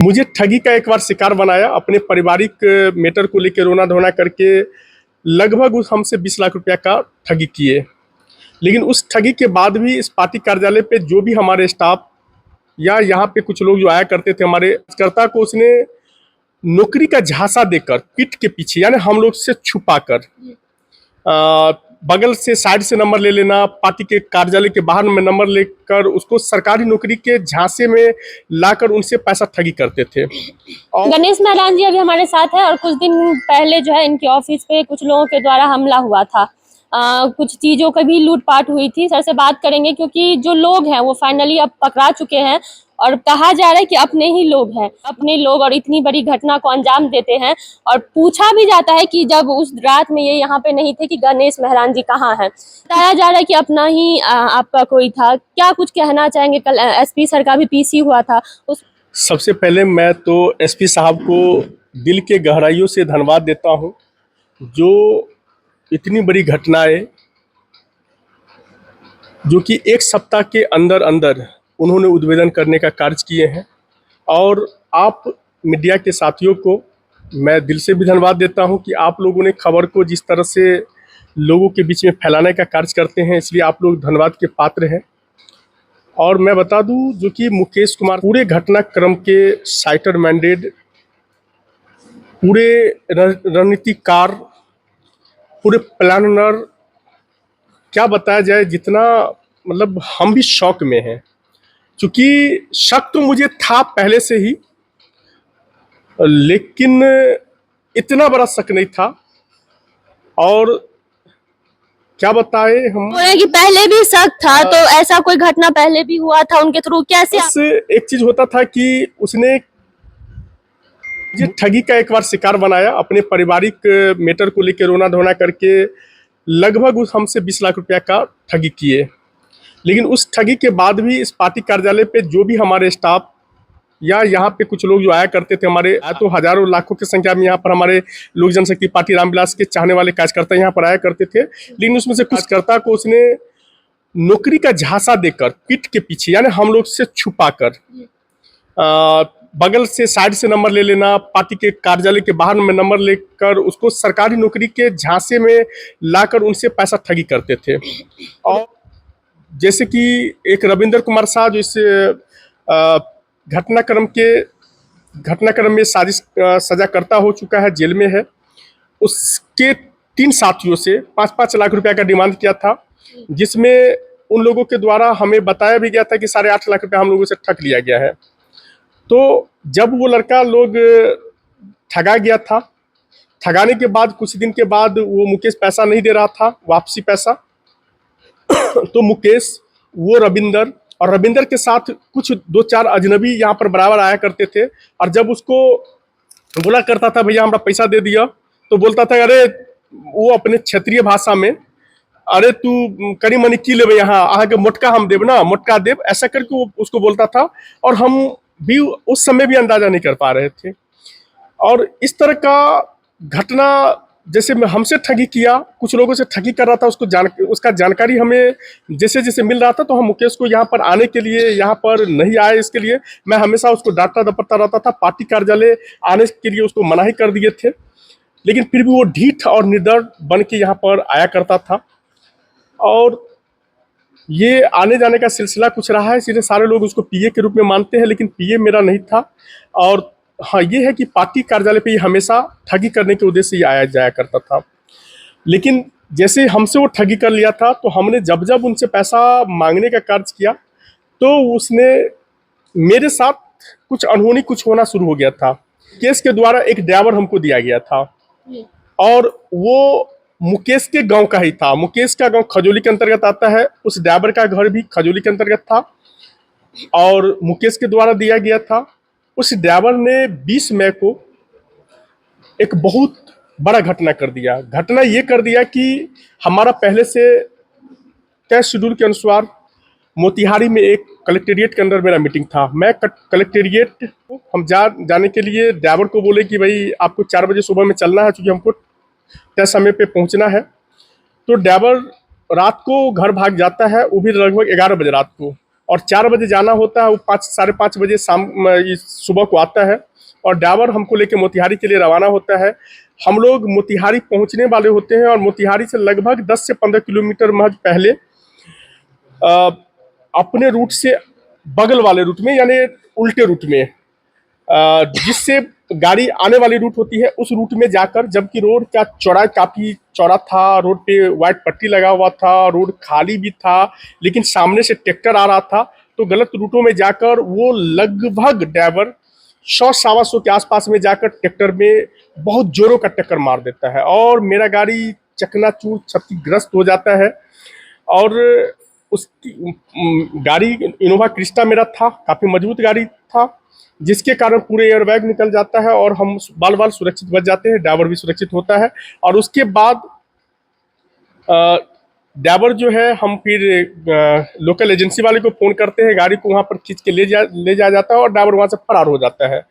मुझे ठगी का एक बार शिकार बनाया। अपने पारिवारिक मैटर को लेकर रोना धोना करके लगभग उस हमसे 20 लाख रुपया का ठगी किए। लेकिन उस ठगी के बाद भी इस पार्टी कार्यालय पे जो भी हमारे स्टाफ या यहाँ पे कुछ लोग जो आया करते थे, हमारे कार्यकर्ता को उसने नौकरी का झांसा देकर पीठ के पीछे, यानी हम लोग से छुपाकर बगल से साइड से नंबर ले लेना, पार्टी के कार्यालय के बाहर में नंबर लेकर उसको सरकारी नौकरी के झांसे में लाकर उनसे पैसा ठगी करते थे। और गणेश महरान जी अभी हमारे साथ है और कुछ दिन पहले जो है इनके ऑफिस पे कुछ लोगों के द्वारा हमला हुआ था। कुछ चीजों का भी लूटपाट हुई थी। सर से बात करेंगे क्योंकि जो लोग हैं वो फाइनली अब पकड़ा चुके हैं और कहा जा रहा है कि अपने ही लोग हैं, अपने लोग, और इतनी बड़ी घटना को अंजाम देते हैं। और पूछा भी जाता है कि जब उस रात में ये यहाँ पे नहीं थे कि गणेश महरान जी कहाँ हैं। बताया जा रहा है कि अपना ही आपका कोई था। क्या कुछ कहना चाहेंगे? कल एसपी सर का भी पीसी हुआ था उस। सबसे पहले मैं तो एसपी साहब को दिल के गहराइयों से धन्यवाद देता हूँ, जो इतनी बड़ी घटनाएं जो कि एक सप्ताह के अंदर अंदर उन्होंने उद्भेदन करने का कार्य किए हैं। और आप मीडिया के साथियों को मैं दिल से भी धन्यवाद देता हूं कि आप लोगों ने खबर को जिस तरह से लोगों के बीच में फैलाने का कार्य करते हैं, इसलिए आप लोग धन्यवाद के पात्र हैं। और मैं बता दूं जो कि मुकेश कुमार पूरे घटनाक्रम के साइटर मैंडेट, पूरे रणनीतिकार, पूरे प्लानर, क्या बताया जाए, जितना मतलब हम भी शौक में हैं। क्योंकि शक तो मुझे था पहले से ही, लेकिन इतना बड़ा शक नहीं था। और क्या बताए हम कि पहले भी शक था, तो ऐसा कोई घटना पहले भी हुआ था उनके थ्रू? कैसे एक चीज होता था कि उसने ये ठगी का एक बार शिकार बनाया। अपने पारिवारिक मैटर को लेकर रोना धोना करके लगभग उस हमसे 20 लाख रुपया का ठगी किए। लेकिन उस ठगी के बाद भी इस पार्टी कार्यालय पे जो भी हमारे स्टाफ या यहाँ पे कुछ लोग जो आया करते थे, हमारे तो हजारों लाखों की संख्या में यहाँ पर हमारे लोक जनशक्ति पार्टी रामविलास के चाहने वाले कार्यकर्ता यहाँ पर आया करते थे। लेकिन उसमें से कुछ कार्यकर्ता को उसने नौकरी का झांसा देकर पीठ के पीछे, यानी हम लोग से छुपाकर बगल से साइड से नंबर ले लेना, पार्टी के कार्यालय के बाहर में नंबर लेकर उसको सरकारी नौकरी के झांसे में लाकर उनसे पैसा ठगी करते थे। और जैसे कि एक रविंद्र कुमार शाह जो इस घटनाक्रम में साजिश सजाकर्ता हो चुका है, जेल में है, उसके 3 साथियों से 5-5 लाख रुपया का डिमांड किया था, जिसमें उन लोगों के द्वारा हमें बताया भी गया था कि 8.5 लाख रुपया हम लोगों से ठग लिया गया है। तो जब वो लड़का लोग ठगा गया था, ठगाने के बाद कुछ दिन के बाद वो मुकेश पैसा नहीं दे रहा था, वापसी पैसा तो मुकेश, वो रविंदर और रविंदर के साथ कुछ 2-4 अजनबी यहाँ पर बराबर आया करते थे। और जब उसको बोला करता था भैया हमारा पैसा दे दिया, तो बोलता था अरे, वो अपने क्षेत्रीय भाषा में, अरे तू करी मनी की ले यहाँ आगे मोटका हम देव ना, मोटका देव, ऐसा करके वो उसको बोलता था। और हम भी उस समय भी अंदाजा नहीं कर पा रहे थे। और इस तरह का घटना, जैसे मैं हमसे ठगी किया, कुछ लोगों से ठगी कर रहा था, उसका जानकारी हमें जैसे जैसे मिल रहा था, तो हम मुकेश को यहाँ पर आने के लिए, यहाँ पर नहीं आए, इसके लिए मैं हमेशा उसको डांटता दपटता रहता था। पार्टी कार्यालय आने के लिए उसको मना ही कर दिए थे, लेकिन फिर भी वो ढीठ और निर्दय बन के यहाँ पर आया करता था। और ये आने जाने का सिलसिला कुछ रहा है, इसलिए सारे लोग उसको पीए के रूप में मानते हैं, लेकिन पीए मेरा नहीं था। और हाँ, ये है कि पार्टी कार्यालय पे ये हमेशा ठगी करने के उद्देश्य से ही आया जाया करता था। लेकिन जैसे हमसे वो ठगी कर लिया था, तो हमने जब जब उनसे पैसा मांगने का कार्य किया, तो उसने मेरे साथ कुछ अनहोनी कुछ होना शुरू हो गया था। केस के द्वारा एक ड्राइवर हमको दिया गया था, और वो मुकेश के गांव का ही था। मुकेश का गांव खजोली के अंतर्गत आता है, उस ड्राइवर का घर भी खजोली के अंतर्गत था, और मुकेश के द्वारा दिया गया था। उस ड्राइवर ने 20 मई को एक बहुत बड़ा घटना कर दिया। घटना ये कर दिया कि हमारा पहले से तय शेड्यूल के अनुसार मोतिहारी में एक कलेक्टेरिएट के अंदर मेरा मीटिंग था। मैं कलेक्टेरिएट हम जाने के लिए ड्राइवर को बोले कि भाई आपको 4 बजे सुबह में चलना है, क्योंकि हमको तय समय पे पहुंचना है। तो ड्राइवर रात को घर भाग जाता है, वो भी लगभग 11 बजे रात को। और 4 बजे जाना होता है, वो 5 साढ़े 5 बजे सुबह को आता है और ड्राइवर हमको लेके मोतिहारी के लिए रवाना होता है। हम लोग मोतिहारी पहुंचने वाले होते हैं और मोतिहारी से लगभग 10 से 15 किलोमीटर महज पहले अपने रूट से बगल वाले रूट में, यानी उल्टे रूट में, जिससे गाड़ी आने वाली रूट होती है उस रूट में जाकर, जबकि रोड का चौड़ाई काफ़ी चौड़ा था, रोड पे वाइट पट्टी लगा हुआ था, रोड खाली भी था, लेकिन सामने से ट्रैक्टर आ रहा था, तो गलत रूटों में जाकर वो लगभग ड्राइवर 100-125 के आसपास में जाकर ट्रैक्टर में बहुत जोरों का टक्कर मार देता है और मेरा गाड़ी चकनाचूर क्षतिग्रस्त हो जाता है। और उसकी गाड़ी इनोवा क्रिस्टा मेरा था, काफ़ी मजबूत गाड़ी था, जिसके कारण पूरे एयरबैग निकल जाता है और हम बाल बाल सुरक्षित बच जाते हैं, ड्राइवर भी सुरक्षित होता है। और उसके बाद ड्राइवर जो है, हम फिर लोकल एजेंसी वाले को फ़ोन करते हैं, गाड़ी को वहाँ पर खींच के ले जाया जाता है और ड्राइवर वहाँ से फरार हो जाता है।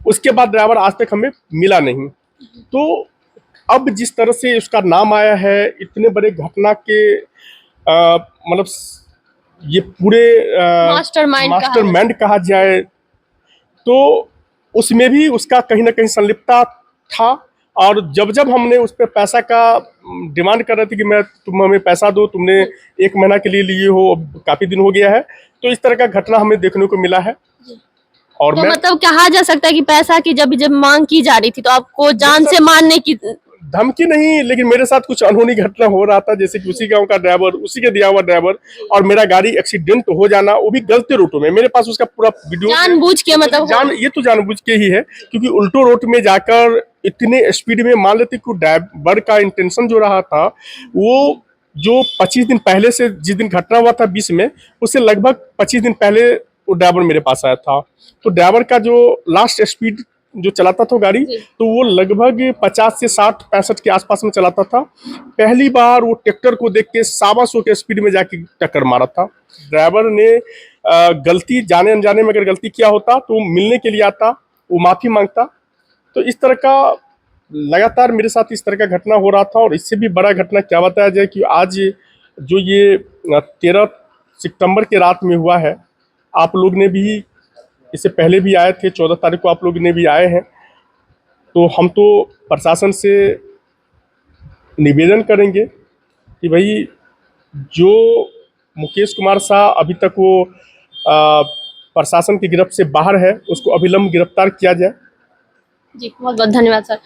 उसके बाद ड्राइवर आज तक हमें मिला नहीं। तो अब जिस तरह से उसका नाम आया है, इतने बड़े घटना के मतलब ये पूरे मास्टरमाइंड कहा जाए, तो उसमें भी उसका कहीं ना कहीं संलिप्तता था। और जब हमने उस पर पैसा का डिमांड कर रहे थे कि तुम हमें पैसा दो, तुमने 1 महीना के लिए लिए हो, काफ़ी दिन हो गया है, तो इस तरह का घटना हमें देखने को मिला है। और तो मतलब कहा जा सकता है कि पैसा की जब मांग की जा रही थी तो आपको जान से मारने की धमकी नहीं, लेकिन मेरे साथ कुछ अनहोनी घटना हो रहा था, जैसे कि उसी गांव का ड्राइवर, उसी के दिया हुआ ड्राइवर, और मेरा गाड़ी एक्सीडेंट हो जाना, वो भी गलती रूटों में। मेरे पास उसका पूरा वीडियो जानबूझ के, मतलब ये तो जानबूझ के ही है, क्योंकि उल्टो रूट में जाकर इतने स्पीड में, मान लेते कि ड्राइवर का इंटेंशन जो रहा था, वो जो 25 दिन पहले से, जिस दिन घटना हुआ था 20 में, उससे लगभग 25 दिन पहले वो ड्राइवर मेरे पास आया था। तो ड्राइवर का जो लास्ट स्पीड जो चलाता था गाड़ी, तो वो लगभग 50 से 60-65 के आसपास में चलाता था। पहली बार वो ट्रैक्टर को देख के 125 के स्पीड में जाके टक्कर मारा था। ड्राइवर ने गलती, जाने अनजाने में अगर गलती किया होता तो मिलने के लिए आता, वो माफ़ी मांगता। तो इस तरह का लगातार मेरे साथ इस तरह का घटना हो रहा था। और इससे भी बड़ा घटना क्या बताया जाए कि आज जो ये 13 सितंबर के रात में हुआ है, आप लोग ने भी इससे पहले भी आए थे, 14 तारीख को आप लोग ने भी आए हैं। तो हम तो प्रशासन से निवेदन करेंगे कि भाई, जो मुकेश कुमार शाह अभी तक वो प्रशासन की गिरफ्त से बाहर है, उसको अविलंब गिरफ्तार किया जाए। जी, बहुत बहुत धन्यवाद सर।